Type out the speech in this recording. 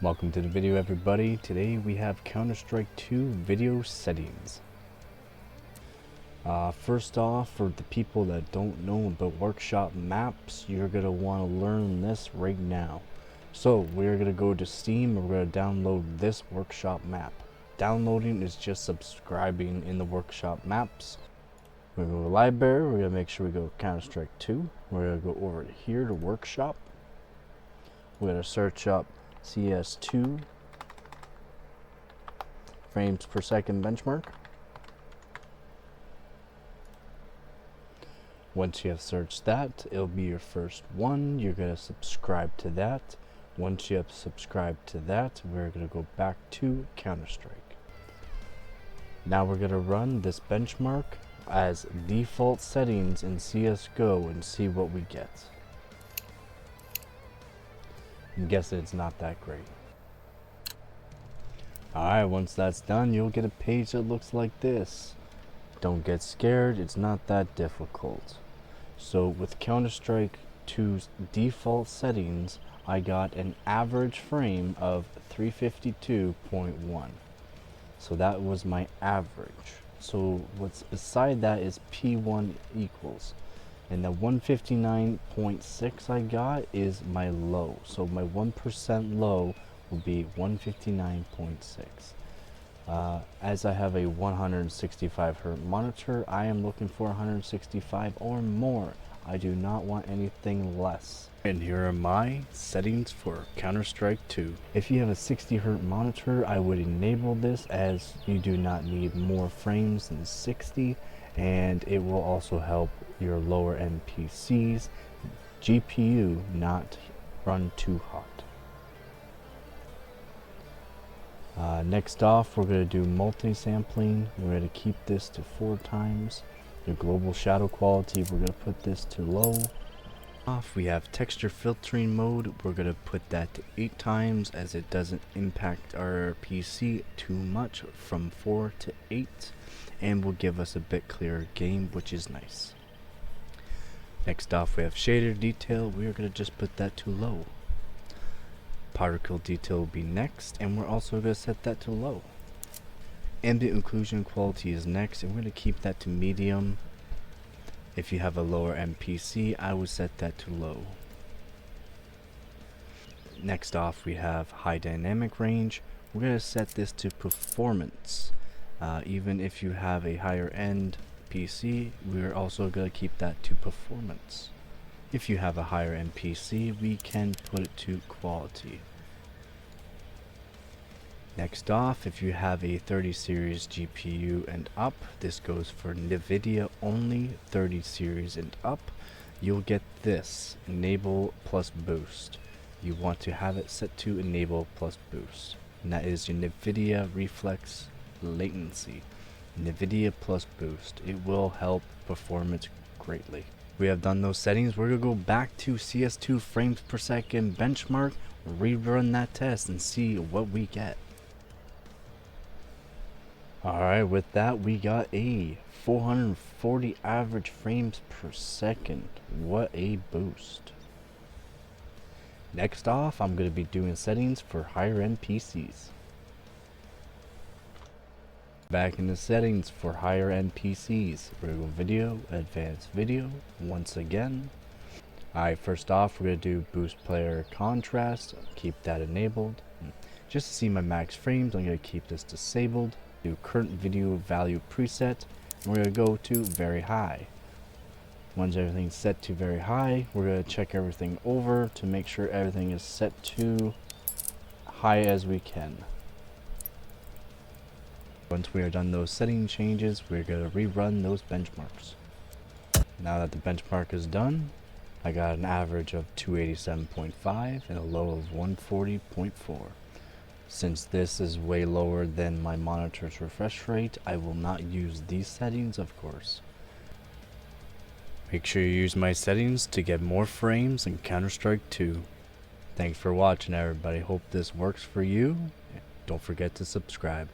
Welcome to the video, everybody. Today we have Counter-Strike 2 video settings. First off, for the people that don't know about workshop maps, you're going to want to learn this right now. So we're going to go to Steam and we're going to download this workshop map. Downloading is just subscribing in the workshop maps. We're going to go to library, we're going to make sure we go Counter-Strike 2. We're going to go over here to workshop. We're going to search up CS2 frames per second benchmark. Once you have searched that, it'll be your first one. You're going to subscribe to that. Once you have subscribed to that, we're going to go back to Counter-Strike. Now we're going to run this benchmark as default settings in CSGO and see what we get. I'm guessing it's not that great. Alright, once that's done, you'll get a page that looks like this. Don't get scared, it's not that difficult. So with Counter-Strike 2's default settings, I got an average frame of 352.1. So that was my average. So what's beside that is P1 equals. And the 159.6 I got is my low. So my 1% low will be 159.6. As I have a 165 Hz monitor, I am looking for 165 or more. I do not want anything less. And here are my settings for Counter-Strike 2. If you have a 60 Hz monitor, I would enable this as you do not need more frames than 60. And it will also help your lower end PCs GPU not run too hot. Next off, we're going to do multi-sampling. We're going to keep this to 4 times. The global shadow quality, we're going to put this to low. Off, we have texture filtering mode. We're going to put that to 8 times as it doesn't impact our PC too much, from 4 to 8. And will give us a bit clearer game, which is nice. Next off, we have shader detail. We are going to just put that to low. Particle detail will be next, and we're also going to set that to low. Ambient occlusion quality is next, and we're going to keep that to medium. If you have a lower end PC, I would set that to low. Next off, we have high dynamic range. We're going to set this to performance. Even if you have a higher end PC, we're also going to keep that to performance. If you have a higher end PC, we can put it to quality. Next off, if you have a 30 series GPU and up, this goes for NVIDIA only, 30 series and up, you'll get this, enable plus boost. You want to have it set to enable plus boost. And that is your NVIDIA reflex latency. NVIDIA plus boost. It will help performance greatly. We have done those settings. We're going to go back to CS2 frames per second benchmark, rerun that test and see what we get. Alright, with that we got a 440 average frames per second. What a boost. Next off, I'm going to be doing settings for higher end PCs. Back in the settings for higher end PCs, we're going to go video, advanced video, once again. Alright, first off, we're going to do boost player contrast, keep that enabled. Just to see my max frames, I'm going to keep this disabled. Do current video value preset, and we're going to go to very high. Once everything's set to very high, we're going to check everything over to make sure everything is set to high as we can. Once we are done those setting changes, we're going to rerun those benchmarks. Now that the benchmark is done, I got an average of 287.5 and a low of 140.4. Since this is way lower than my monitor's refresh rate, I will not use these settings, of course. Make sure you use my settings to get more frames in Counter-Strike 2. Thanks for watching, everybody. Hope this works for you. Don't forget to subscribe.